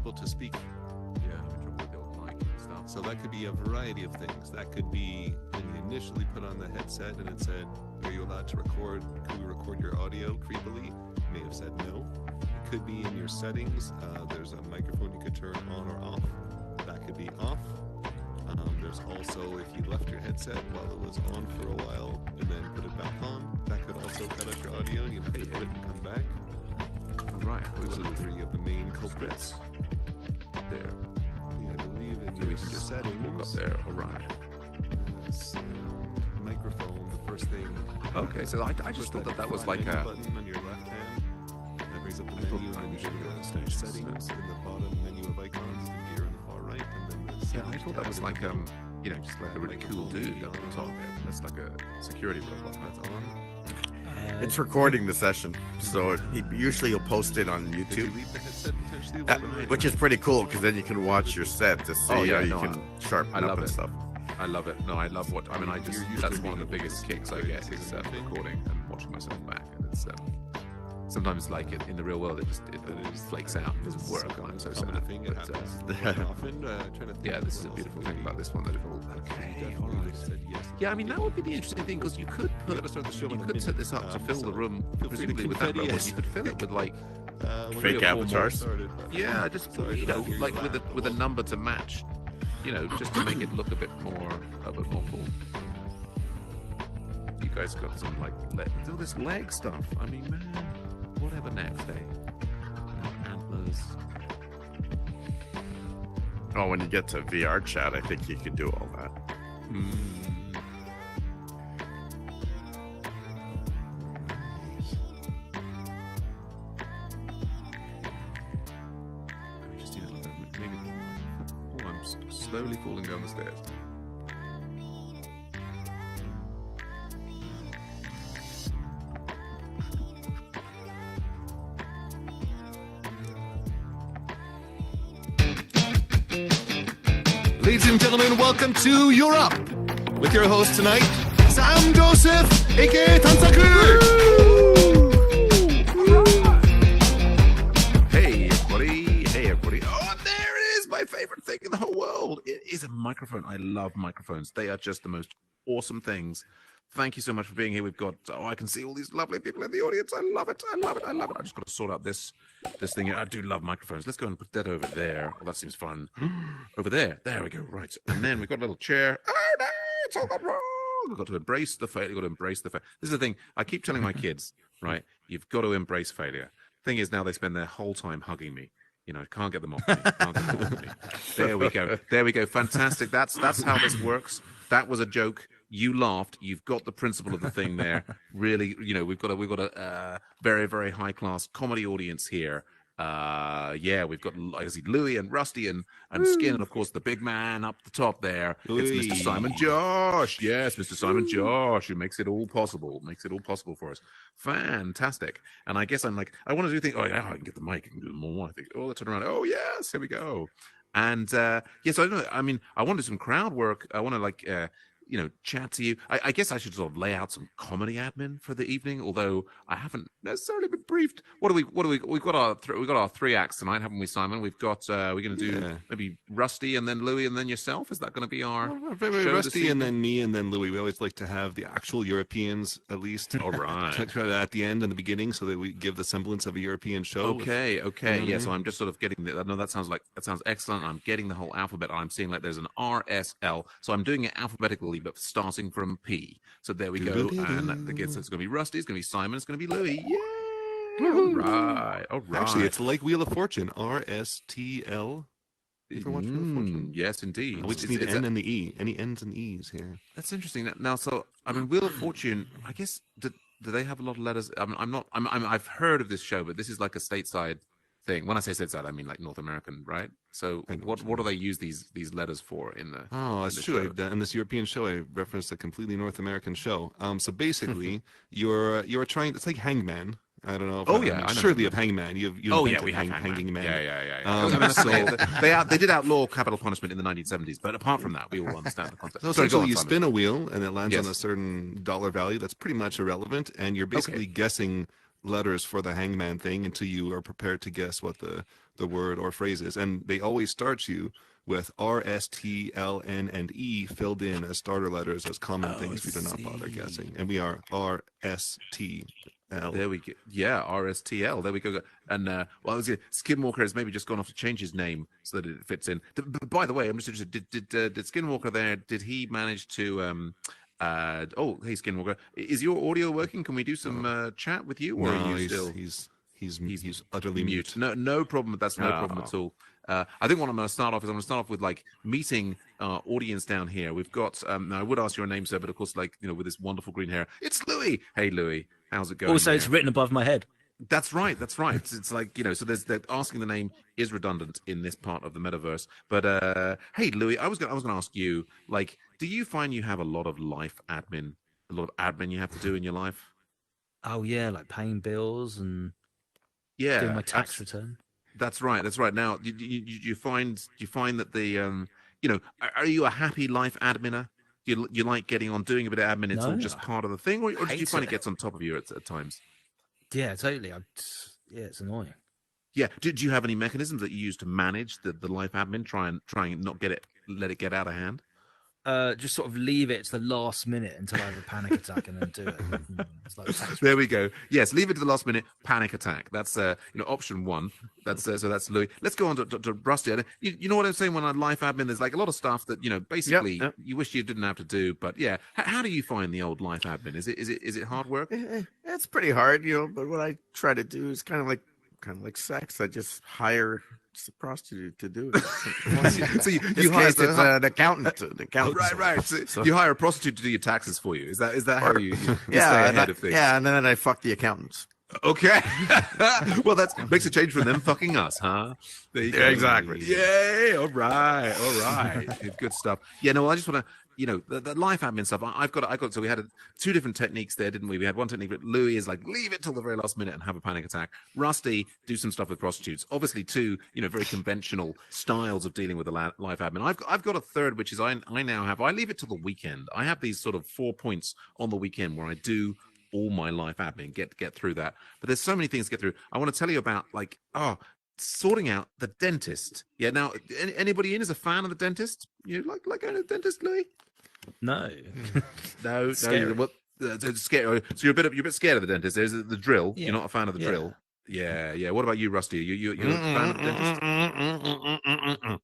able to speak. Yeah, I'm in trouble with the old mic and stuff. So that could be a variety of things. That could be when you initially put on the headset and it said, are you allowed to record? Can we record your audio creepily? You may have said no. It could be in your settings. There's a microphone you could turn on or off. That could be off. There's also, if you left your headset while it was on for a while and then put it back on, that could also cut out your audio and you have to quit and come back. Right. Those are the three of the main culprits. There. I believe in So we your can just settings. walk up there. All right. Microphone, the first thing. Okay, so I just thought that was like a... button on your left hand. That brings up the thought menu I and you should go go to to settings in the bottom menu of icons, gear on the far right, and then the Yeah, I settings thought that was tab like, in the middle. you know, just like a really cool dude up the top there. That's like a security robot. That's on. It's recording the session, so usually you'll post it on Did you YouTube, leave the headset potentially? which is pretty cool because then you can watch your set to see Oh, yeah, how you no, can sharpen I up love and it. stuff. I love it. No, I love what... I mean, I just... You're used That's to one of the being biggest able to kicks I create get is something. recording and watching myself back. And it's... sometimes, like, in the real world, it flakes out. It doesn't work. And I'm so sad. Common thing, it But, happens quite often. Trying to think yeah, of this is a what beautiful else thing would about be- this one. That it all... Okay, all Definitely right. said yes. Yeah, I mean, that would be the interesting thing, because you could put... gotta start the show You in a could set minute. this up to fill the So room, feel free to presumably with that confetti robot. us. You could fill it with, like... When Fake we get full avatars? started, but- Yeah, just Sorry, you I know, can't hear you like laugh. with a number to match, you know, just to make it look a bit more cool. You guys got some like all this leg stuff. I mean, man, whatever next, eh? Antlers. Oh, when you get to VR chat, I think you can do all that. Let me just do that. Maybe. Oh, I'm slowly falling down the stairs. Ladies and gentlemen, welcome to Europe with your host tonight, Sam Joseph, aka Tansaku. Hey everybody. Oh, there it is, my favorite thing in the whole world. It is a microphone. I love microphones. They are just the most awesome things. Thank you so much for being here. We've got, I can see all these lovely people in the audience. I love it. I just got to sort out this thing here. I do love microphones. Let's go and put that over there. Oh, that seems fun. Over there. There we go. Right. And then we've got a little chair. Oh, no, it's all gone wrong. We've got to embrace the failure. We've got to embrace the failure. This is the thing. I keep telling my kids, right? You've got to embrace failure. Thing is, now they spend their whole time hugging me. You know, can't get them off me. Can't get them off me. There we go. There we go. Fantastic. That's how this works. That was a joke. You laughed. You've got the principle of the thing there. Really, you know, we've got a very, very high class comedy audience here. Yeah, we've got, I see Louis and Rusty and Skin, and of course the big man up the top there. Louis. It's Mr. Simon Josh. Yes, Mr. Simon Josh, who makes it all possible. Makes it all possible for us. Fantastic. And I guess I'm like, I want to do things. Oh yeah, I can get the mic. I can do more. I think. Oh, let's turn around. Oh yes, here we go. And yes, I don't know. I mean, I want to do some crowd work. I want to like. You know, chat to you. I guess I should sort of lay out some comedy admin for the evening, although I haven't necessarily been briefed. We've got our three acts tonight, haven't we, Simon? We've got we're going to do maybe Rusty and then Louis and then yourself. Is that going to be our show Rusty and then me and then Louis? We always like to have the actual Europeans at least. All right. At the end and the beginning, so that we give the semblance of a European show. Okay. Yeah. So I'm just sort of getting the. No, that sounds excellent. I'm getting the whole alphabet. I'm seeing like there's an RSL, so I'm doing it alphabetically, but starting from P. So there we go. And that gets it's going to be Rusty. It's going to be Simon. It's going to be Louis. Yeah. All right. Actually, it's like Wheel of Fortune. RSTL. You ever watch Wheel of Fortune? Yes, indeed. We just need the N and the E. Any N's and E's here? That's interesting. Now, so I mean, Wheel of Fortune. I guess do they have a lot of letters? I've heard of this show, but this is like a stateside thing. When I say stateside, I mean like North American, right? So what do they use these letters for in the? Oh, that's true. In this European show, I referenced a completely North American show. So basically, you're trying. It's like Hangman. I don't know. I'm sure you have Hangman. You we have Hanging Man. Yeah. I mean, they did outlaw capital punishment in the 1970s, but apart from that, we all understand the concept. So essentially, you spin a wheel and it lands on a certain dollar value. That's pretty much irrelevant, and you're basically guessing letters for the Hangman thing until you are prepared to guess what the the word or phrases, and they always start you with R, S, T, L, N, and E filled in as starter letters as common things we do not bother guessing. And we are R, S, T, L. There we go. Yeah, RSTL. There we go. And well, I was Skinwalker has maybe just gone off to change his name so that it fits in. By the way, I'm just interested. Did Skinwalker there? Did he manage to? Oh, hey Skinwalker, is your audio working? Can we do some chat with you? Or No, are you he's utterly mute. No problem. That's no problem at all. I think what I'm going to start off is I'm going to start off with like meeting our audience down here. We've got. Now I would ask your name, sir, but of course, like with this wonderful green hair, it's Louis. Hey, Louis, how's it going? Also, it's written above my head. That's right. That's right. It's like so. There's asking the name is redundant in this part of the metaverse. But hey, Louis, I was going to ask you, like, do you find you have a lot of life admin, a lot of admin you have to do in your life? Oh yeah, like paying bills and Yeah, doing my tax return. That's right. That's right. Now, do you find that the are you a happy life adminer? You like getting on doing a bit of admin? It's all just part of the thing, or do you find it gets on top of you at times? Yeah, totally. Yeah, it's annoying. Yeah. Do you have any mechanisms that you use to manage the life admin? Try and not let it get out of hand. Just sort of leave it to the last minute until I have a panic attack and then do it. It's like there we go. Yes, leave it to the last minute. Panic attack. That's option one. That's so that's Louis. Let's go on to Rusty. You know what I'm saying? When I life admin, there's like a lot of stuff that basically you wish you didn't have to do. But yeah, how do you find the old life admin? Is it hard work? It's pretty hard, But what I try to do is kind of like sex. I just hire a prostitute to do it. So you hire an accountant. Right. So you hire a prostitute to do your taxes for you. Is that how you stay ahead of things? Yeah, and then I fuck the accountants. Okay. Well, that makes a change from them fucking us, huh? There you go. Exactly. Yay. All right. Good stuff. Yeah, no, I just want to, the life admin stuff. I've got, so we had two different techniques there, didn't we? We had one technique that Louis is like, leave it till the very last minute and have a panic attack. Rusty, do some stuff with prostitutes. Obviously, two, very conventional styles of dealing with the life admin. I've got a third, which is I leave it till the weekend. I have these sort of 4 points on the weekend where I do all my life admin, get through that. But there's so many things to get through. I want to tell you about sorting out the dentist. Yeah. Now, anybody in is a fan of the dentist? You like going to the dentist, Louis? No. No. Scary. What? It's scary. So you're a bit scared of the dentist. There's the drill. Yeah. You're not a fan of the drill. Yeah. What about you, Rusty? You're a fan of the dentist?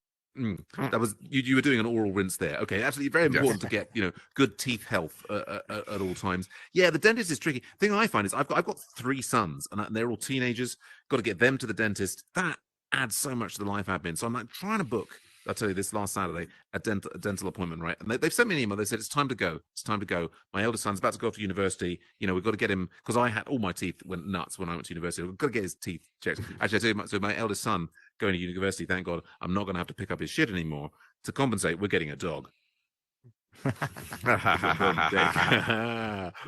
That was you were doing an oral rinse there. Okay, absolutely very important to get good teeth health at all times. Yeah, the dentist is tricky. The thing I find is I've got 3 sons and they're all teenagers. Got to get them to the dentist. That adds so much to the life admin. So I'm like trying to book. I'll tell you this last Saturday a dental appointment, right? And they've sent me an email. They said it's time to go. It's time to go. My eldest son's about to go off to university. We've got to get him because I had all my teeth went nuts when I went to university. We've got to get his teeth checked. Actually, I tell you, so my eldest son going to university. Thank God, I'm not going to have to pick up his shit anymore. To compensate, we're getting a dog.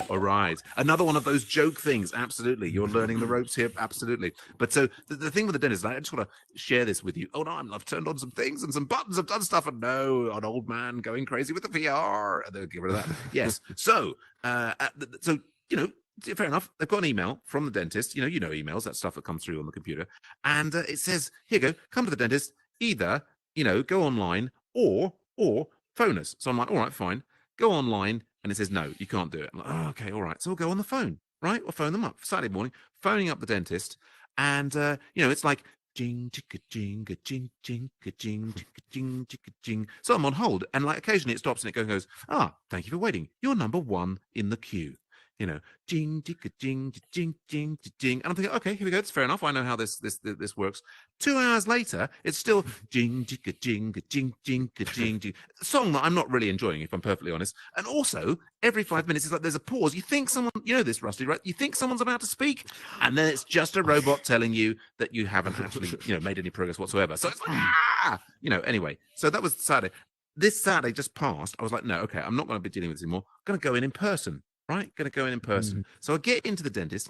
All right, another one of those joke things. Absolutely, you're learning the ropes here. Absolutely. But so the thing with the dentist, I just want to share this with you. Oh no, I've turned on some things and some buttons. I've done stuff, and no, an old man going crazy with the VR. And they'll get rid of that. Yes. So, fair enough. They've got an email from the dentist. You know emails, that stuff that comes through on the computer, and it says, "Here you go. Come to the dentist. Either go online or phone us." So I'm like, all right, fine. Go online, and it says, no, you can't do it. I'm like, oh, okay, all right. So we'll go on the phone, right? We'll phone them up. Saturday morning, phoning up the dentist, and it's like jing chicka jing a jing jing a jing chicka jing chicka jing. So I'm on hold, and like occasionally it stops and it goes, thank you for waiting. You're number 1 in the queue. Jing, jing, jing, jing, jing, jing. And I'm thinking, okay, here we go. It's fair enough. I know how this works. 2 hours later, it's still jing, jing, jing, jing, jing, jing, jing. A song that I'm not really enjoying, if I'm perfectly honest. And also, every 5 minutes, it's like there's a pause. You think someone, this, Rusty, right? You think someone's about to speak, and then it's just a robot telling you that you haven't actually, made any progress whatsoever. So it's like, anyway. So that was Saturday. This Saturday just passed. I was like, no, okay, I'm not going to be dealing with this anymore. I'm going to go in person. Right, going to go in person. So I get into the dentist,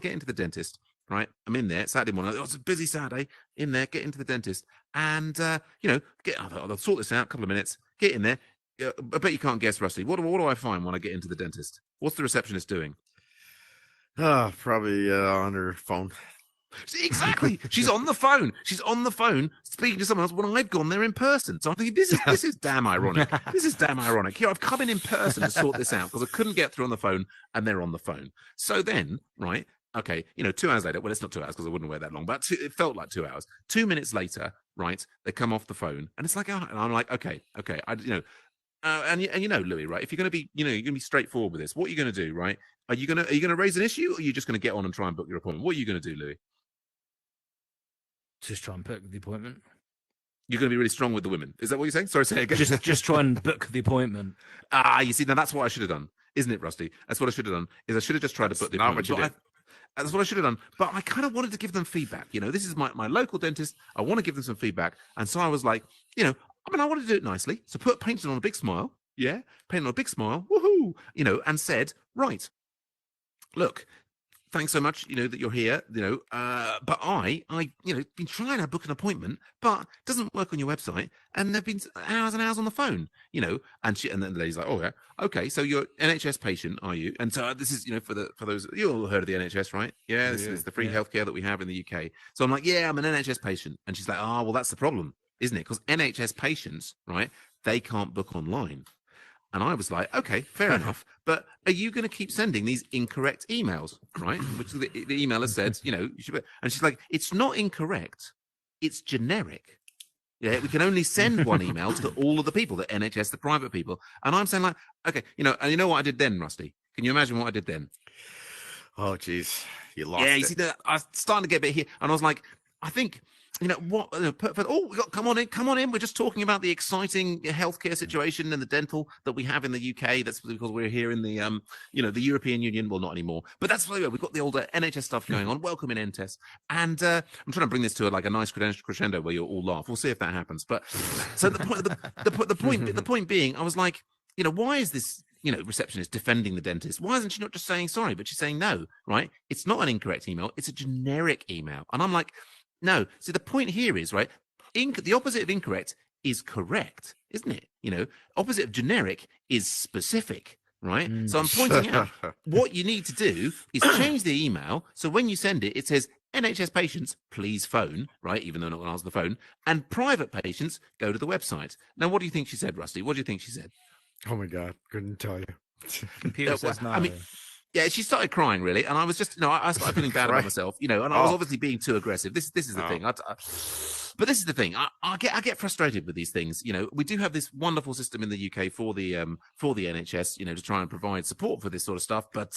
right? I'm in there Saturday morning. It's a busy Saturday. In there, get into the dentist, and I'll sort this out. A couple of minutes. Get in there. I bet you can't guess, Rusty. What do I find when I get into the dentist? What's the receptionist doing? Probably on her phone. Exactly. She's on the phone. She's on the phone speaking to someone else when I've gone there in person. So I'm thinking, this is damn ironic. This is damn ironic. Here, I've come in person to sort this out because I couldn't get through on the phone, and they're on the phone. So then, right? Okay, 2 hours later. Well, it's not 2 hours because I wouldn't wait that long, but it felt like 2 hours. 2 minutes later, right? They come off the phone, and it's like, and I'm like, okay, and Louis, right? If you're going to be, you're going to be straightforward with this. What are you going to do, right? Are you going to raise an issue, or are you just going to get on and try and book your appointment? What are you going to do, Louis? Just try and book the appointment. You're going to be really strong with the women. Is that what you're saying? Sorry, say again. Just try and book the appointment. You see, now that's what I should have done, isn't it, Rusty? That's what I should have done. Is I should have just tried to book the not appointment. what you did. That's what I should have done. But I kind of wanted to give them feedback. This is my local dentist. I want to give them some feedback. And so I was like, I wanted to do it nicely. So painted on a big smile. Yeah. Painted on a big smile. Woohoo. And said, right, look, thanks so much, that you're here, but I been trying to book an appointment, but it doesn't work on your website. And there've been hours and hours on the phone, and then the lady's like, oh yeah, okay. So you're an NHS patient, are you? And so this is, for those, you all heard of the NHS, right? Yeah. This is the free healthcare that we have in the UK. So I'm like, yeah, I'm an NHS patient. And she's like, oh, well, that's the problem, isn't it? Because NHS patients, right? They can't book online. And I was like, okay, fair enough. But are you going to keep sending these incorrect emails, right? Which the emailer said, you should be. And she's like, it's not incorrect. It's generic. Yeah, we can only send one email to all of the people, the NHS, the private people. And I'm saying like, okay, and you know what I did then, Rusty? Can you imagine what I did then? Oh, geez. You lost Yeah, you it. see, I was starting to get a bit here. And I was like, I think... what? Come on in. We're just talking about the exciting healthcare situation and the dental that we have in the UK. That's because we're here in the the European Union. Well, not anymore, but that's why we've got the older NHS stuff going on. Welcome in NTES, and I'm trying to bring this to a nice crescendo where you'll all laugh. We'll see if that happens. But so the point being, I was like, why is this? Receptionist defending the dentist. Why isn't she not just saying sorry? But she's saying no, right? It's not an incorrect email. It's a generic email, and I'm like. No. See, the point here is, right, the opposite of incorrect is correct, isn't it? Opposite of generic is specific, right? So I'm pointing out what you need to do is change the email. So when you send it, it says, NHS patients, please phone, right? Even though not going to answer the phone. And private patients, go to the website. Now, what do you think she said, Rusty? What do you think she said? Oh, my God. Couldn't tell you. Computer says no. Yeah, she started crying really, and I was just I started feeling bad about myself, and I was obviously being too aggressive. This is the thing. But this is the thing. I get frustrated with these things. We do have this wonderful system in the UK for the NHS, to try and provide support for this sort of stuff, but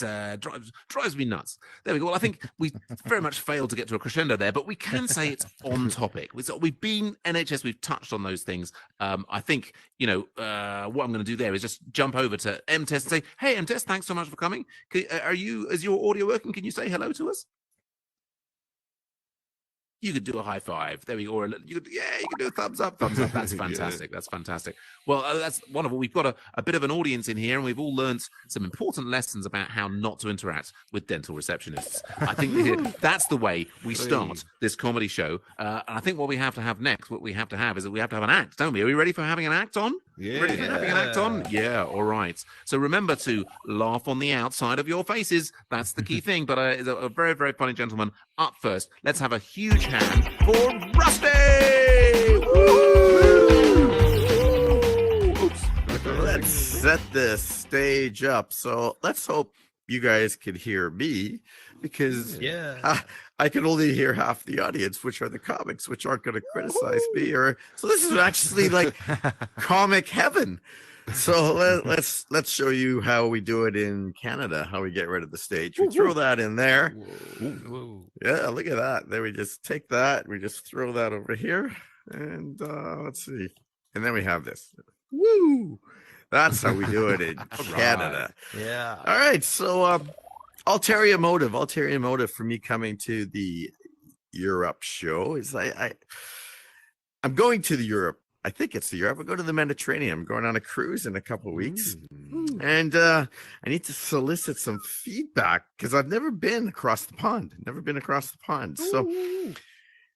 drives me nuts. There we go. Well, I think we very much failed to get to a crescendo there, but we can say it's on topic. We've been NHS. We've touched on those things. I think what I'm going to do there is just jump over to MTES and say, hey, MTES, thanks so much for coming. Is your audio working? Can you say hello to us? You could do a high five. There we go. Or you could do a thumbs up. Thumbs up. That's fantastic. Yeah. That's fantastic. Well, that's wonderful. We've got a bit of an audience in here, and we've all learned some important lessons about how not to interact with dental receptionists. I think that's the way we start this comedy show. And I think what we have to have next, what we have to have is that we have to have an act, don't we? Are we ready for having an act on? Yeah. Ready for having an act on? Yeah, all right. So remember to laugh on the outside of your faces. That's the key thing. But a very, very funny gentleman up first. Let's have a huge hand for Rusty! Oops. Let's set this stage up. So let's hope you guys can hear me, because I can only hear half the audience, which are the comics, which aren't going to criticize me. So this is actually like comic heaven. So let's show you how we do it in Canada, how we get rid of the stage. We throw that in there. Whoa. Yeah, look at that. Then we just take that. We just throw that over here. And let's see. And then we have this. Woo! That's how we do it in Canada. Yeah. All right. So ulterior motive for me coming to the Europe show is I'm going to the Europe. I think it's the Europe. I go to the Mediterranean. I'm going on a cruise in a couple of weeks. And I need to solicit some feedback because I've never been across the pond. So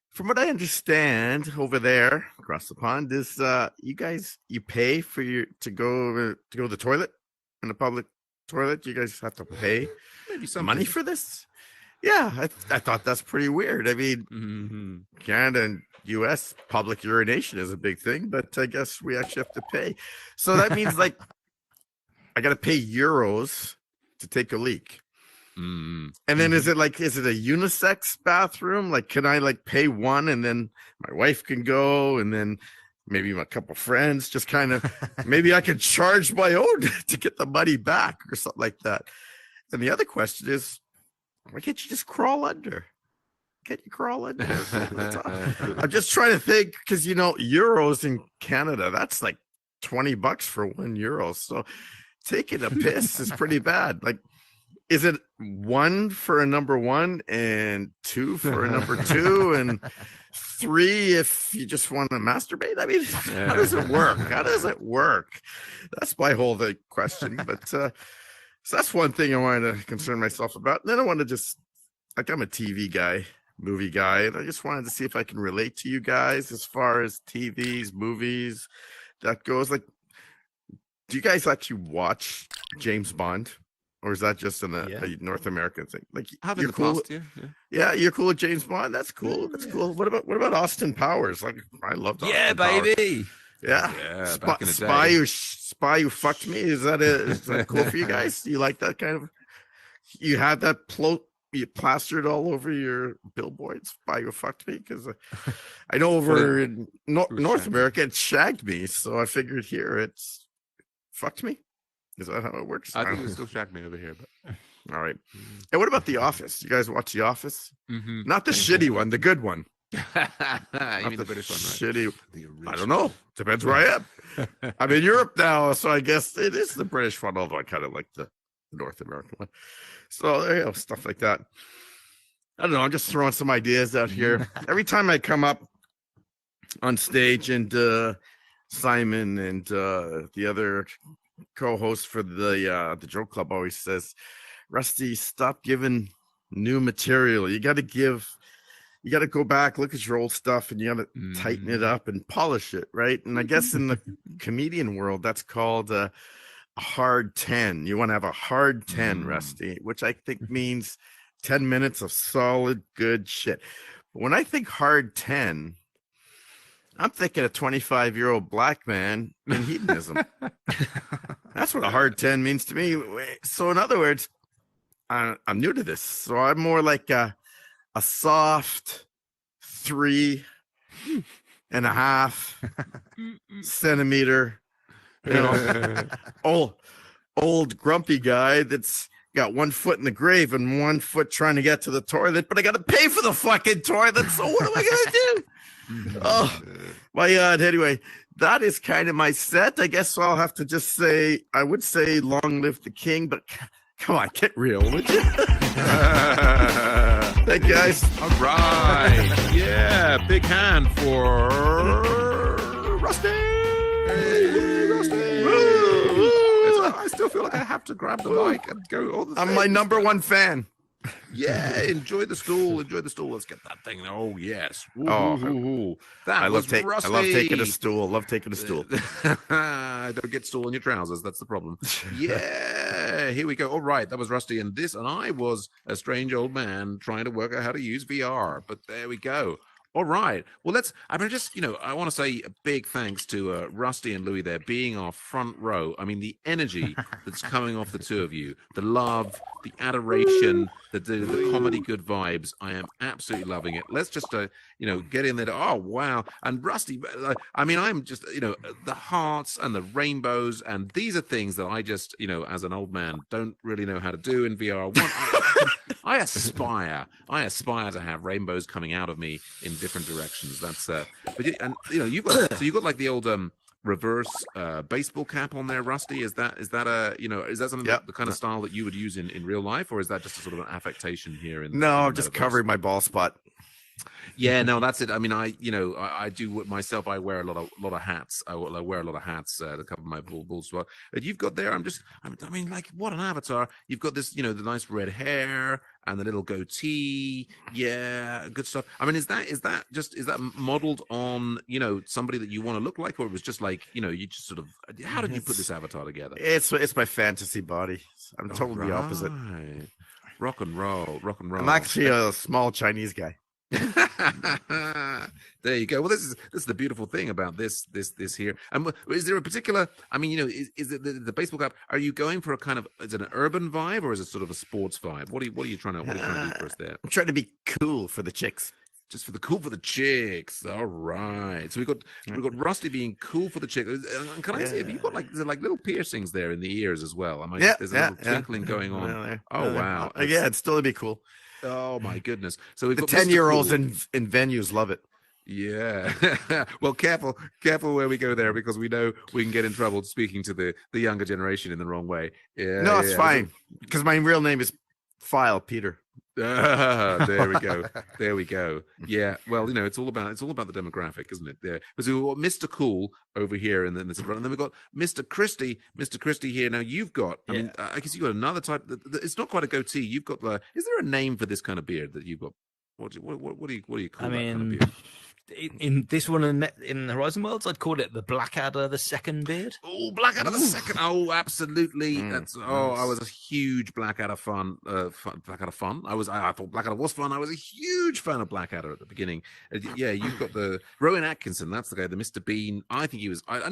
from what I understand over there across the pond is you pay for to go to the toilet in a public toilet. You guys have to pay Maybe some money for this. Yeah, I thought that's pretty weird. I mean, Mm-hmm. Canada and US public urination is a big thing, but I guess we actually have to pay. So that means like I got to pay euros to take a leak. Mm. And then is it a unisex bathroom? Like, can I like pay one and then my wife can go and then maybe a couple friends just kind of, maybe I could charge my own to get the money back or something like that. And the other question is, why can't you just crawl under? Can't you crawl under? I'm just trying to think because, euros in Canada, that's like $20 for €1. So taking a piss is pretty bad. Like, is it 1 for a number 1 and 2 for a number 2 and 3 if you just want to masturbate? I mean, how does it work? How does it work? That's my whole question. But so that's one thing I wanted to concern myself about. And then I want to just, like, I'm a TV guy, movie guy, and I just wanted to see if I can relate to you guys as far as TVs, movies, that goes. Like, do you guys actually watch James Bond? Or is that just a North American thing? Like, Have in you're the cool. past, yeah. Yeah, you're cool with James Bond. That's cool. That's cool. What about Austin Powers? Like, I love Yeah, Austin Powers. baby. Yeah, Yeah, back in the day. spy who fucked me. Is that cool for you guys? Do you like that kind of? You had that you plastered all over your billboards. Spy who fucked me, because I know over in North America it shagged me, so I figured here it's fucked me. Is that how it works? I think it still shagged me over here, but all right. And what about The Office? You guys watch The Office? mm-hmm. Not the shitty one, the good one. You Not mean the British one, right? Shitty. The I don't know. Depends where I am. I'm in Europe now, so I guess it is the British one, although I kind of like the North American one. So there you go, stuff like that. I don't know. I'm just throwing some ideas out here. Every time I come up on stage, and Simon and the other co-host for the Joke Club always says, Rusty, stop giving new material. You got to go back, look at your old stuff, and you got to tighten it up and polish it, right? And I guess in the comedian world, that's called a hard 10. You want to have a hard 10, Rusty, which I think means 10 minutes of solid, good shit. But when I think hard 10, I'm thinking a 25-year-old black man in hedonism. That's what a hard 10 means to me. So in other words, I'm new to this. So I'm more like a soft 3.5 centimeter, old grumpy guy that's got 1 foot in the grave and 1 foot trying to get to the toilet, but I got to pay for the fucking toilet. So what am I going to do? Oh my God. Anyway, that is kind of my set. I guess I'll have to just say, I would say long live the king, but come on, get real, would you? Thank you, guys. All right. Yeah, big hand for Rusty. Rusty. I still feel like I have to grab the mic and go all the I'm things. my number 1 fan. Yeah, enjoy the stool. Enjoy the stool. Let's get that thing. Oh, yes. Ooh, Oh, ooh, ooh. That I was love Rusty. taking a stool. Love taking a stool. Don't get stool on your trousers. That's the problem. Yeah, here we go. All right, that was Rusty, and I was a strange old man trying to work out how to use VR. But there we go. All right. Well, I want to say a big thanks to Rusty and Louis there being our front row. I mean, the energy that's coming off the two of you, the love, the adoration, the comedy good vibes. I am absolutely loving it. Let's just, get in there. Oh, wow. And Rusty, I'm just, the hearts and the rainbows. And these are things that I just, as an old man, don't really know how to do in VR. I aspire to have rainbows coming out of me in different directions. That's you've got like the old reverse baseball cap on there, Rusty. Is that something the kind of style that you would use in real life, or is that just a sort of an affectation here? No, I'm just covering my ball spot. Yeah, no, that's it. I mean, I do it myself. I wear a lot of hats. I wear a lot of hats to cover my bald spot. But you've got there. Like, what an avatar! You've got this, the nice red hair and the little goatee. Yeah, good stuff. I mean, is that modeled on somebody that you want to look like, or it was just like you just sort of? How did you put this avatar together? It's my fantasy body. I'm totally the opposite. Rock and roll, rock and roll. I'm actually a small Chinese guy. There you go. Well, this is the beautiful thing about this here. And is there a particular? I mean, is it the baseball cap? Are you going for a kind of? Is it an urban vibe or is it sort of a sports vibe? What are you trying to do for us there? I'm trying to be cool for the chicks. Just for the cool for the chicks. All right. So we got Rusty being cool for the chicks. Can I say, have you got like little piercings there in the ears as well? There's a little twinkling going on. Wow. Yeah, it's still to be cool. Oh my goodness. So we've The got 10-year-olds Cool. in venues love it. Yeah. Well, careful where we go there because we know we can get in trouble speaking to the younger generation in the wrong way. Yeah. No, it's fine because my real name is File Peter. There we go. There we go. Yeah. Well, it's all about the demographic, isn't it? There. So we've got Mr. Cool over here, and then we've got Mr. Christie. Mr. Christie here. Now you've got. I mean, I guess you've got another type. It's not quite a goatee. You've got. Is there a name for this kind of beard that you've got? What do you call that kind of beard? In this one in Horizon Worlds, I'd call it the Blackadder, the second beard. Oh, Blackadder the second. Oh, absolutely. I was a huge Blackadder fan. Blackadder fan. I thought Blackadder was fun. I was a huge fan of Blackadder at the beginning. Yeah, you've got the Rowan Atkinson. That's the guy, the Mr. Bean. I think he was. I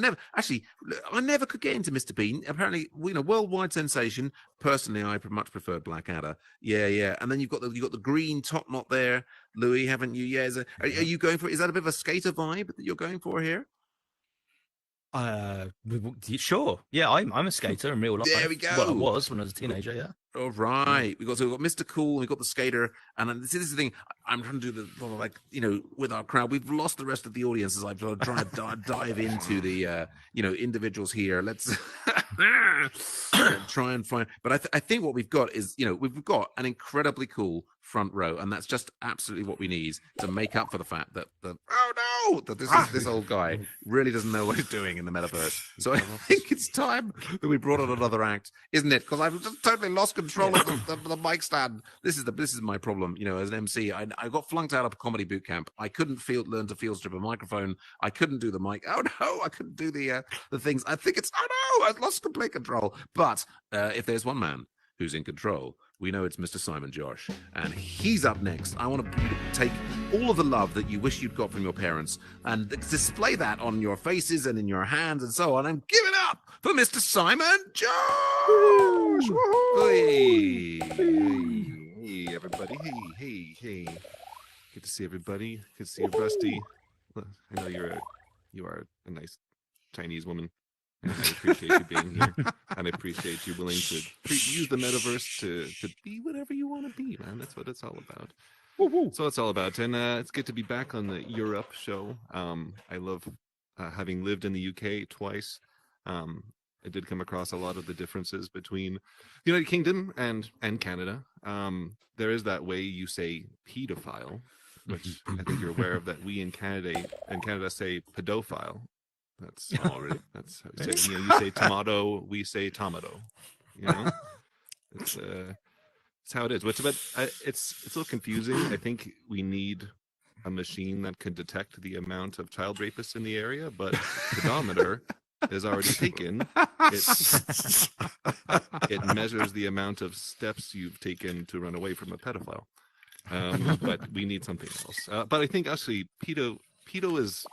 never could get into Mr. Bean. Apparently, worldwide sensation. Personally, I much prefer Blackadder. Yeah. And then you've got the green top knot there. Louis, haven't you? Yeah. Are you going for? Is that a bit of a skater vibe that you're going for here? Sure. Yeah, I'm a skater in real life. There we go. Well, I was when I was a teenager. Yeah. All right. We've got Mr. Cool and we've got the skater. And then this is the thing. I'm trying to do with our crowd. We've lost the rest of the audience as I'm trying to dive into the individuals here. Let's try and find. But I think what we've got is we've got an incredibly cool front row, and that's just absolutely what we need to make up for the fact that this old guy really doesn't know what he's doing in the metaverse. So I think it's time that we brought on another act, isn't it? Because I've just totally lost control of the mic stand. This is my problem. As an MC, I got flunked out of a comedy boot camp. I couldn't learn to field strip a microphone. I couldn't do the mic. Oh no, I couldn't do the things. I think it's I've lost complete control. But if there's one man who's in control, we know it's Mr. Simon Josh, and he's up next. I want to take all of the love that you wish you'd got from your parents and display that on your faces and in your hands and so on, and give it up for Mr. Simon Josh! Hey, everybody. Hey. Good to see everybody. Good to see you, Rusty. I know you are a nice Chinese woman. And I appreciate you being here, and I appreciate you willing to use the metaverse to be whatever you want to be, man. That's what it's all about. So it's all about, and it's good to be back on the Europe show. I love having lived in the UK twice. I did come across a lot of the differences between the United Kingdom and Canada. There is that way you say pedophile, which I think you're aware of, that we in Canada say pedophile. That's already. That's how you say. You say tomato, we say tomato. It's how it is. It's a little confusing. I think we need a machine that can detect the amount of child rapists in the area, but pedometer is already taken. It measures the amount of steps you've taken to run away from a pedophile. But we need something else. But I think actually pedo is.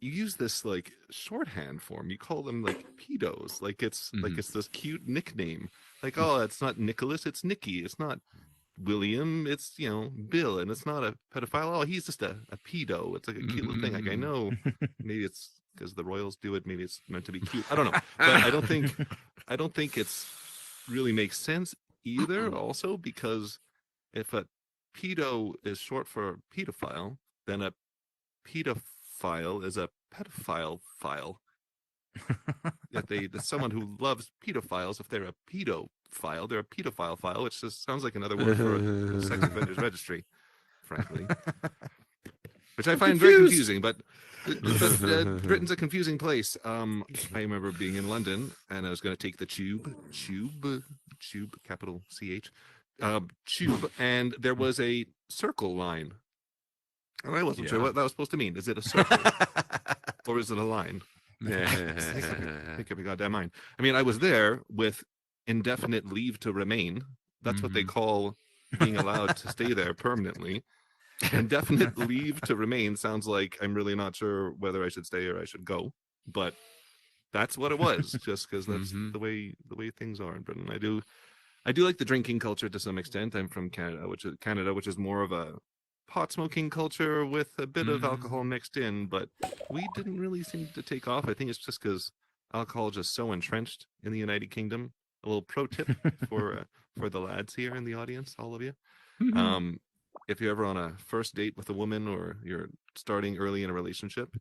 You use this like shorthand form. You call them like pedos. Like it's this cute nickname. Like, oh, it's not Nicholas, it's Nicky. It's not William, it's Bill, and it's not a pedophile. Oh, he's just a pedo. It's like a cute little thing. Like I know maybe it's because the royals do it. Maybe it's meant to be cute. I don't know. But I don't think it's really makes sense either. Also, because if a pedo is short for pedophile, then a pedophile is a pedophile file. That someone who loves pedophiles, if they're a pedophile, they're a pedophile file, which just sounds like another word for a sex offenders registry, frankly. Which I find very confusing, but Britain's a confusing place. I remember being in London and I was going to take the tube, capital CH, tube, and there was a circle line. And I wasn't sure what that was supposed to mean. Is it a circle or is it a line? Make up your goddamn mind. I mean, I was there with indefinite leave to remain, That's what they Mhm. call being allowed to stay there permanently. Indefinite leave to remain sounds like I'm really not sure whether I should stay or I should go, but that's what it was. Just because that's Mhm. the way things are in Britain. I do like the drinking culture to some extent. I'm from Canada, which is more of a pot smoking culture with a bit of alcohol mixed in, but we didn't really seem to take off. I think it's just because alcohol is just so entrenched in the United Kingdom. A little pro tip for the lads here in the audience, all of you. Um, if you're ever on a first date with a woman or you're starting early in a relationship,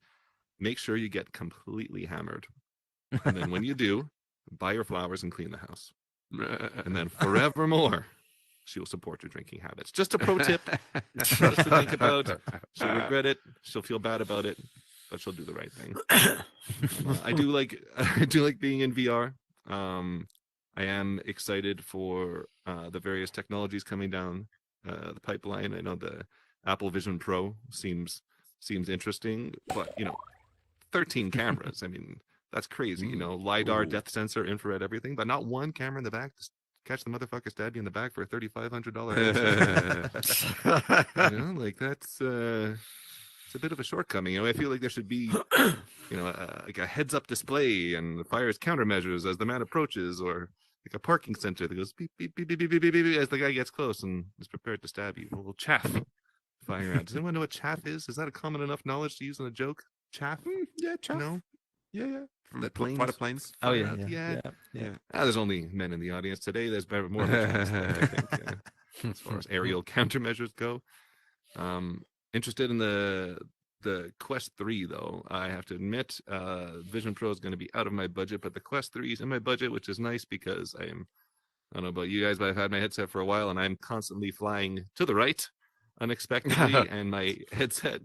make sure you get completely hammered. And then when you do, buy her flowers and clean the house. And then forevermore, she'll support your drinking habits. Just a pro tip, just to think about. She'll regret it. She'll feel bad about it, but she'll do the right thing. I do like being in VR. I am excited for the various technologies coming down the pipeline. I know the Apple Vision Pro seems interesting, but 13 cameras. I mean, that's crazy. LiDAR, Ooh. depth sensor, infrared, everything, but not one camera in the back to catch the motherfucker, stab you in the back for a $3,500 headset. Like that's it's a bit of a shortcoming. I feel like there should be, like a heads-up display and fires countermeasures as the man approaches, or like a parking sensor that goes beep beep beep beep beep beep beep, beep as the guy gets close and is prepared to stab you. A little chaff flying around. Does anyone know what chaff is? Is that a common enough knowledge to use in a joke? Chaff? Yeah, chaff. No? Yeah. From That fighter planes. Oh fire yeah, out? yeah. Yeah. There's only men in the audience today. There's more of a chance, though, I think, as far as aerial countermeasures go. Interested in the Quest 3, though. I have to admit, Vision Pro is going to be out of my budget, but the Quest 3 is in my budget, which is nice because I don't know about you guys, but I've had my headset for a while and I'm constantly flying to the right unexpectedly, and my headset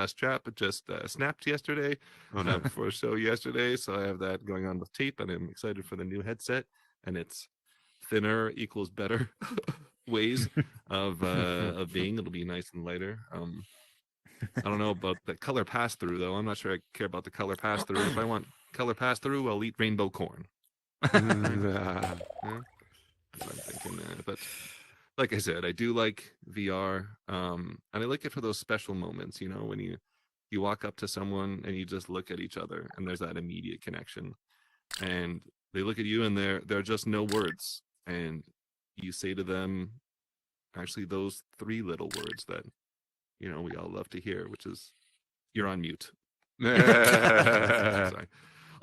strap just snapped yesterday Oh no. before a show yesterday, so I have that going on with tape, and I'm excited for the new headset. And it's thinner equals better ways of being. It'll be nice and lighter. I don't know about the color pass through though. I'm not sure I care about the color pass through. If I want color pass through, I'll eat rainbow corn. Yeah, that's what I'm thinking. But like I said, I do like VR, and I like it for those special moments. When you walk up to someone and you just look at each other, and there's that immediate connection, and they look at you, and there are just no words, and you say to them, actually, those three little words that we all love to hear, which is, "You're on mute." Sorry.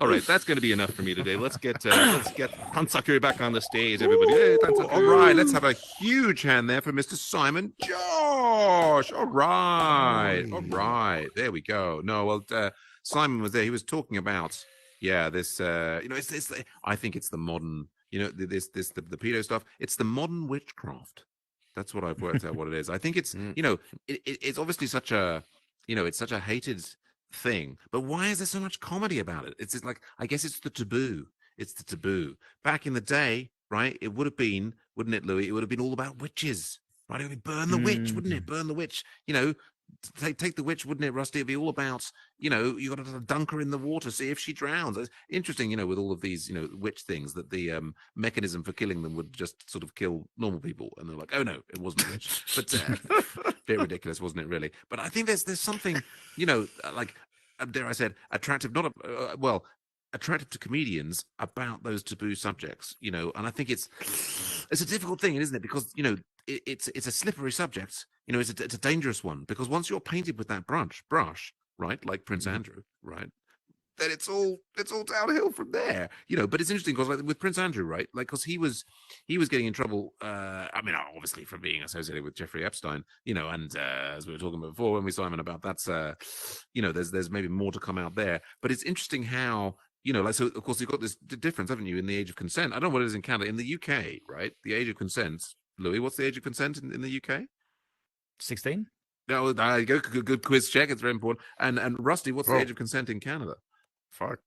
All right, that's going to be enough for me today. Let's get Tansucker back on the stage, everybody. Hey, Tansucker. All right, let's have a huge hand there for Mr. Simon Josh. All right. There we go. No, well, Simon was there. He was talking about, this. It's I think it's the modern, the pedo stuff. It's the modern witchcraft. That's what I've worked out what it is. I think it's, it's obviously such a, it's such a hated thing, but why is there so much comedy about it? It's just like, I guess it's the taboo. It's the taboo. Back in the day, right? It would have been, wouldn't it, Louis? It would have been all about witches, right? It would be burn the witch, wouldn't it? Burn the witch. Take the witch, wouldn't it, Rusty? It'd be all about, you got to dunk her in the water, see if she drowns. It's interesting, with all of these, witch things, that the mechanism for killing them would just sort of kill normal people, and they're like, oh no, it wasn't a witch. But bit ridiculous, wasn't it? Really? But I think there's something, like, dare I said, attractive, not attractive to comedians about those taboo subjects, and I think it's a difficult thing, isn't it? Because it's a slippery subject, it's a dangerous one, because once you're painted with that brush, right, like Prince Andrew, right, then it's all downhill from there, But it's interesting because, like, with Prince Andrew, right, like, because he was getting in trouble. I mean, obviously from being associated with Jeffrey Epstein, and as we were talking about before, when we Simon about that's, there's maybe more to come out there. But it's interesting how, like, so of course you've got this difference, haven't you, in the age of consent? I don't know what it is in Canada. In the UK, right, the age of consent. Louis, what's the age of consent in the UK? 16. No, there you go. Good quiz check. It's very important. And Rusty, what's the age of consent in Canada? Fuck,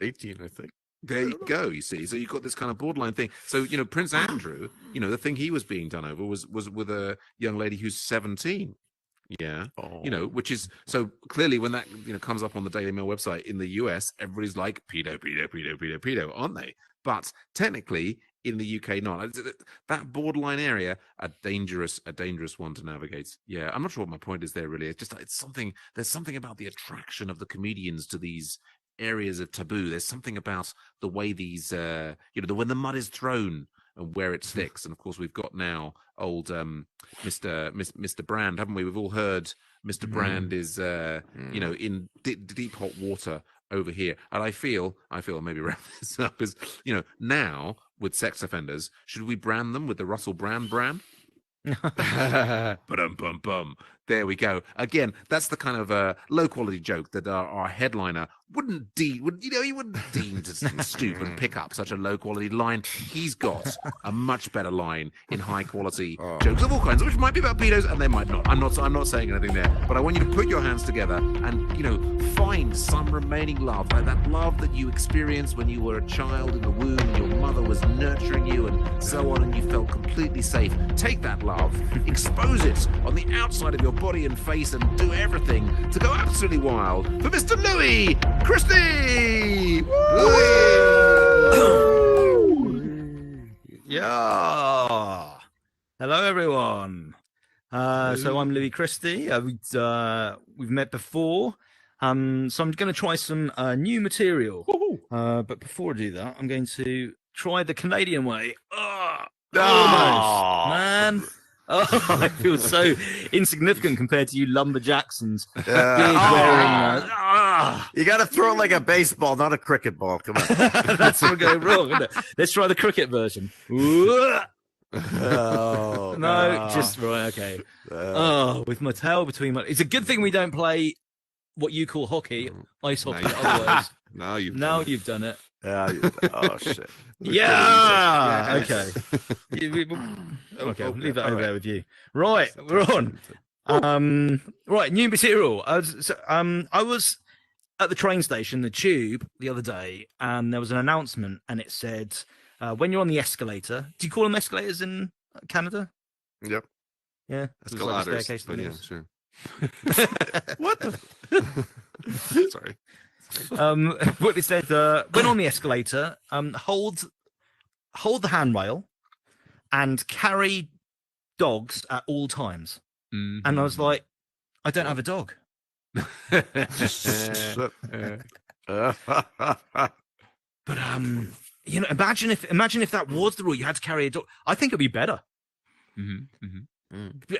18, I think. There you go. You see, so you've got this kind of borderline thing. So Prince Andrew, the thing he was being done over was with a young lady who's 17. Yeah, which is so clearly when that comes up on the Daily Mail website in the US, everybody's like pedo, aren't they? But technically, in the UK not. That borderline area, a dangerous one to navigate. Yeah, I'm not sure what my point is there really. It's just there's something about the attraction of the comedians to these areas of taboo. There's something about the way these when the mud is thrown and where it sticks. And of course we've got now old Mr. Brand, haven't we? We've all heard Mr. Brand is in deep hot water over here. And I feel maybe wrap this up is, now with sex offenders, should we brand them with the Russell Brand brand? Bum. There we go. Again, that's the kind of low quality joke that our headliner wouldn't deem to stoop and pick up such a low quality line. He's got a much better line in high quality jokes of all kinds, which might be about pedos and they might not. I'm not saying anything there, but I want you to put your hands together and find some remaining love, like that love that you experienced when you were a child in the womb and your mother was nurturing you and so on, and you felt completely safe. Take that love, expose it on the outside of your body and face, and do everything to go absolutely wild for Mr. Louis Christie. Yeah. Hello, everyone. So I'm Louis Christie. We've met before. So I'm going to try some new material. But before I do that, I'm going to try the Canadian way. Almost, man. Oh, I feel so insignificant compared to you lumberjacksons. Beard wearing. You got to throw it like a baseball, not a cricket ball. Come on. That's what's going wrong, isn't it? Let's try the cricket version. Oh, no, just right. Okay. With my tail between my. It's a good thing we don't play what you call hockey, ice hockey. Otherwise, now you've done it. Oh shit. Yeah. Okay. Okay. We'll leave that over there with you. Right. We're on. Right. New material. I was at the train station, the Tube, the other day, and there was an announcement, and it said, when you're on the escalator, do you call them escalators in Canada? Yep. Yeah. Escalators. Like But yeah, sure. What the? Sorry. What it said, when on the escalator, hold the handrail and carry dogs at all times. Mm-hmm. And I was like, I don't have a dog. But imagine if that was the rule, you had to carry a dog. I think it'd be better. Mm-hmm. Mm-hmm.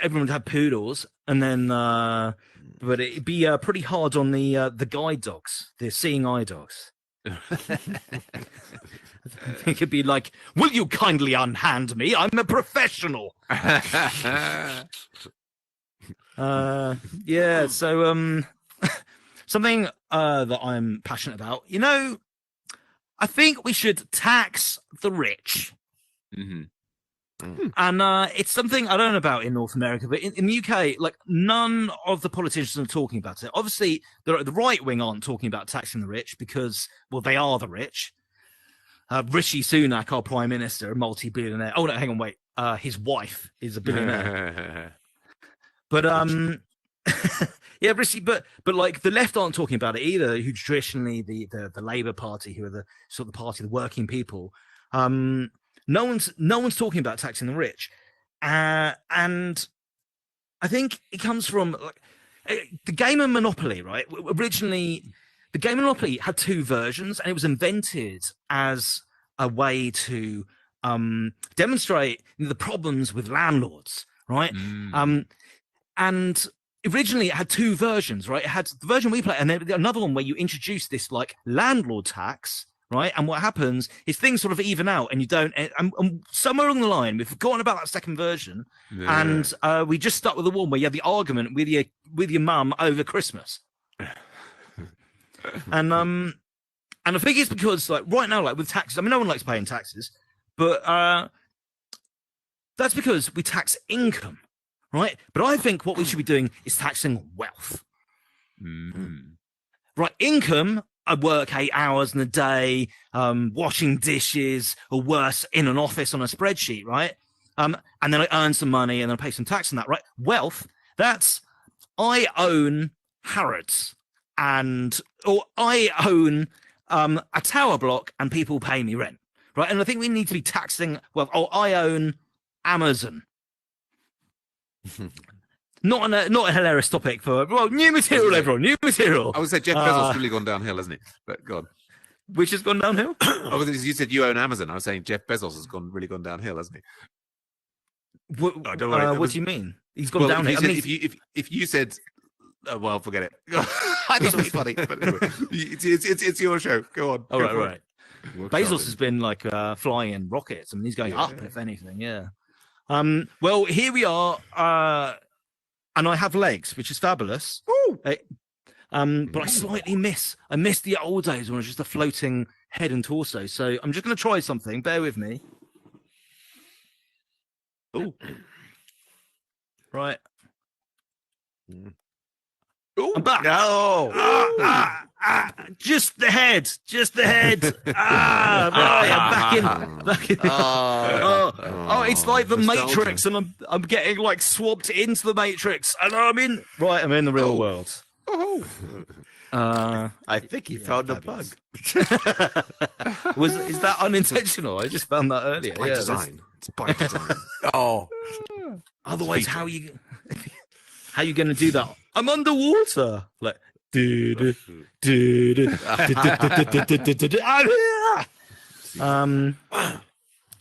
Everyone would have poodles, and then but it'd be pretty hard on the guide dogs, the seeing eye dogs. I think it'd be like, will you kindly unhand me? I'm a professional. Yeah, so something that I'm passionate about, I think we should tax the rich. Mm-hmm. And it's something I don't know about in North America, but in the UK, like, none of the politicians are talking about it. Obviously, the right wing aren't talking about taxing the rich because, well, they are the rich. Rishi Sunak, our prime minister, a multi-billionaire. Oh no, hang on, wait. His wife is a billionaire. But yeah, Rishi. But like, the left aren't talking about it either. Who traditionally the Labour Party, who are the sort of the party of the working people. No one's talking about taxing the rich, and I think it comes from the game of Monopoly, right? Originally, the game of Monopoly had two versions, and it was invented as a way to demonstrate the problems with landlords, right? And originally, it had two versions, right? It had the version we play, and then another one where you introduce this like landlord tax. Right, and what happens is things sort of even out, and you don't. And somewhere along the line, we've forgotten about that second version, and we just stuck with the one where you have the argument with your mum over Christmas. And I think it's because, like, right now, like with taxes, I mean, no one likes paying taxes, but that's because we tax income, right? But I think what we should be doing is taxing wealth. Right, income. I work 8 hours in a day, washing dishes, or worse, in an office on a spreadsheet, right? And then I earn some money and then I pay some tax on that, right? Wealth, that's, I own Harrods, or I own a tower block and people pay me rent, right? And I think we need to be taxing. Well, I own Amazon. Not a hilarious topic for new material, everyone. New material. I would say Jeff Bezos really gone downhill, hasn't he? But go on. Which has gone downhill. You said you own Amazon. I was saying Jeff Bezos has really gone downhill, hasn't he? What, don't worry, what do you mean? He's gone downhill. If you said, well, forget it. I thought it was funny, but anyway, it's your show. Go on. All right. Bezos has been like flying in rockets. I mean, he's going up, if anything. Yeah. Well, here we are, and I have legs, which is fabulous. But I slightly miss the old days when it was just a floating head and torso. So I'm just going to try something. Bear with me. Oh, right. Ooh, I'm back. No. Just the head. Right, I'm back in. Oh, it's like the nostalgia. Matrix, and I'm getting like swapped into the Matrix, and I'm in the real world. I think he found a bug. Is that unintentional? I just found that earlier. By design. It's by design. Oh, Otherwise, how you going to do that? I'm underwater. Like,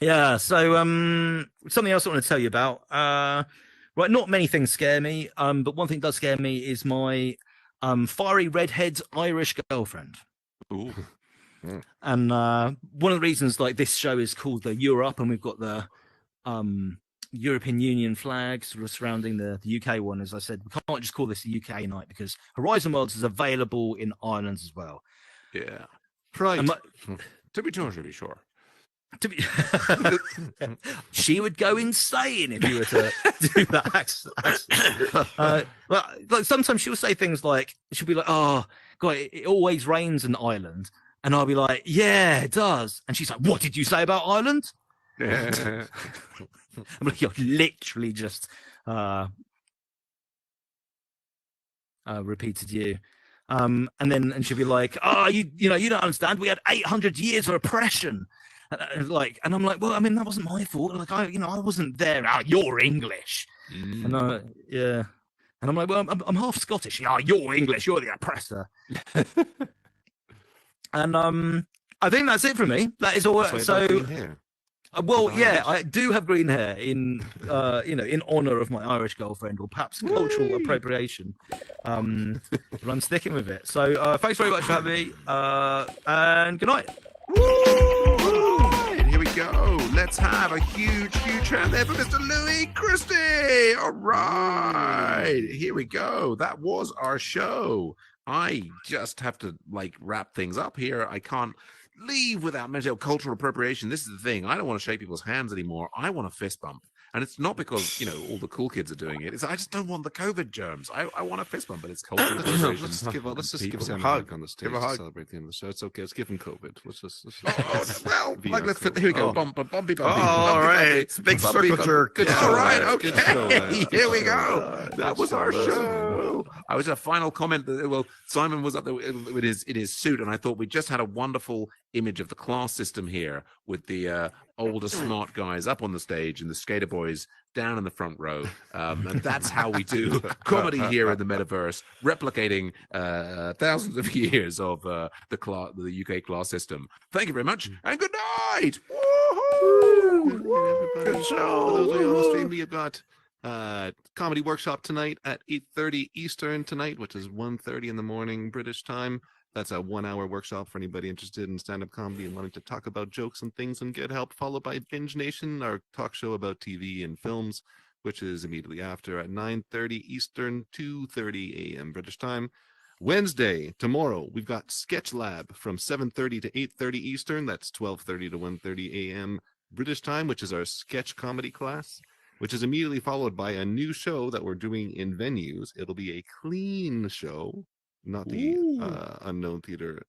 yeah. So, something else I want to tell you about. Right, not many things scare me. But one thing that does scare me is my fiery redhead Irish girlfriend. Ooh. And one of the reasons like this show is called the Europe, and we've got the European Union flag sort of surrounding the UK one. As I said, we can't just call this the UK night because Horizon Worlds is available in Ireland as well. Yeah. Right. To be totally sure. To be, she would go insane if you were to do that. Well, like sometimes she'll say things like, she'll be like, "Oh God, it always rains in Ireland," and I'll be like, "Yeah, it does." And she's like, "What did you say about Ireland?" I'm like, "You're literally just repeated you." And she'll be like, "Oh, you don't understand. We had 800 years of oppression." And I'm like, well, I mean, that wasn't my fault. Like, I wasn't there. Oh, you're English. And yeah. And I'm like, well, I'm half Scottish. Oh, you're English. You're the oppressor. And I think that's it for me. That is all. So, well, yeah, I do have green hair in honor of my Irish girlfriend, or perhaps cultural appropriation. But I'm sticking with it. So, thanks very much for having me. And good night. Here we go. Let's have a huge hand there for Mr. Louis Christie. All right. Here we go. That was our show. I just have to wrap things up here. I can't leave without mentioning cultural appropriation. This is the thing. I don't want to shake people's hands anymore. I want a fist bump. And it's not because, all the cool kids are doing it. It's I just don't want the COVID germs. I want a fist bump, but it's cultural appropriation. Let's just give Sam a hug on the stage to celebrate the end of the show. It's okay. Let's give him COVID. Let's Here we go. Bumpy. all right. It's a big circle jerk. All right. Okay. Here we go. That was our show. I was a final comment. Well, Simon was up there in his suit, and I thought we just had a wonderful image of the class system here with the older smart guys up on the stage and the skater boys down in the front row, and that's how we do comedy here in the metaverse, replicating thousands of years of the UK class system. Thank you very much, and good night. Good show. For those of you on the stream, we have got comedy workshop tonight at 8:30 Eastern tonight, which is 1:30 in the morning British time. That's a 1-hour workshop for anybody interested in stand-up comedy and wanting to talk about jokes and things and get help, followed by Binge Nation, our talk show about TV and films, which is immediately after at 9:30 Eastern, 2:30 a.m. British time. Wednesday, tomorrow, we've got Sketch Lab from 7:30 to 8:30 Eastern. That's 12:30 to 1:30 a.m. British time, which is our sketch comedy class, which is immediately followed by a new show that we're doing in venues. It'll be a clean show, not the Unknown Theater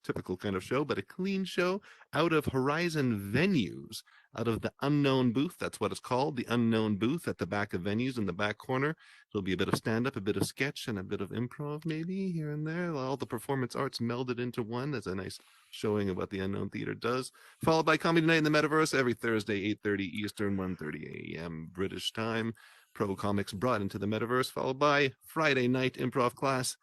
typical kind of show, but a clean show out of Horizon Venues, out of the Unknown booth. That's what it's called, the Unknown booth at the back of Venues in the back corner. There'll be a bit of stand-up, a bit of sketch, and a bit of improv maybe here and there. All the performance arts melded into one as a nice showing of what the Unknown Theater does. Followed by Comedy Night in the Metaverse every Thursday, 8:30 Eastern, 1:30 a.m. British time. Pro Comics brought into the Metaverse, followed by Friday Night Improv Class,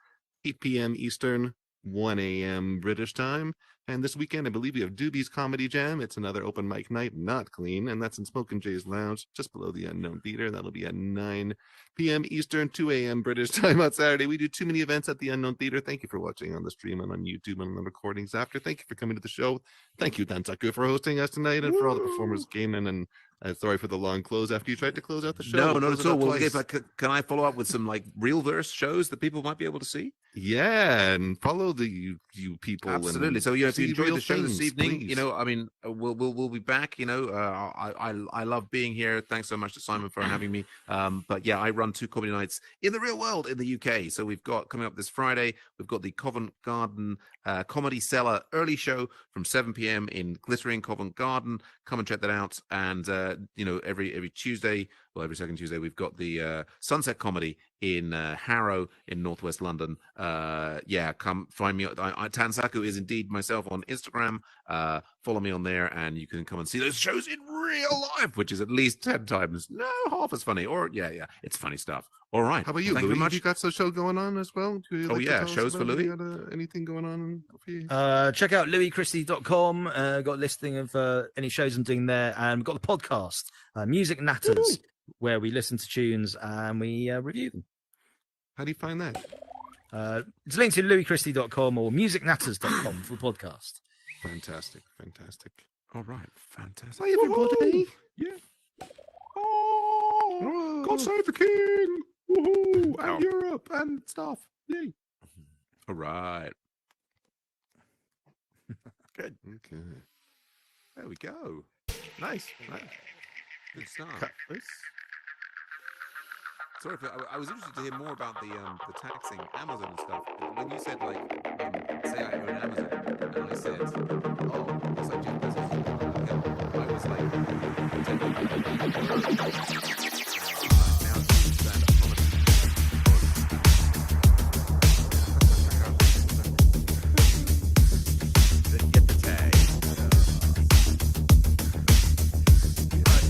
8 p.m. Eastern, 1 a.m. British time. And this weekend, I believe we have Doobie's Comedy Jam. It's another open mic night, not clean, and that's in Smoke and Jay's Lounge, just below the Unknown Theater. That'll be at 9 p.m. Eastern, 2 a.m. British time on Saturday. We do too many events at the Unknown Theater. Thank you for watching on the stream and on YouTube and on the recordings after. Thank you for coming to the show. Thank you, Dansaku, for hosting us tonight, and for all the performers, Gaiman, and sorry for the long close after you tried to close out the show. No, We'll not close at it all. out Well, twice. can I follow up with some like real verse shows that people might be able to see? Yeah, and follow the you people. Absolutely. And So if you see enjoyed real the show this things, evening, please. I mean, we'll be back. I love being here. Thanks so much to Simon for having me. But yeah, I run 2 comedy nights in the real world in the UK. So we've got coming up this Friday, we've got the Covent Garden Comedy Cellar early show from 7 p.m. in glittering Covent Garden. Come and check that out. And every Tuesday, well, every second Tuesday, we've got the Sunset Comedy in Harrow in Northwest London. Come find me. Tansaku is indeed myself on Instagram. Follow me on there, and you can come and see those shows in real life, which is at least 10 times half as funny. Or it's funny stuff. All right. How about you, Thank Louis? very Have much. you got some show going on as well? Shows for Louis. Anything going on for you? Check out louischristie.com. Got a listing of any shows I'm doing there. And we've got the podcast, Music Natters, where we listen to tunes and we review them. How do you find that? It's linked to louischristie.com or musicnatters.com for the podcast. Fantastic. All right. Fantastic. Bye, everybody. Yeah. Oh, God save the king! Woohoo! And Europe and stuff. Yay! All right. Good. Okay. There we go. Nice. Good start. Cut this. Sorry, I was interested to hear more about the taxing Amazon and stuff. When you said say I own Amazon, and I said, oh, it's like Jeff Bezos. I was like,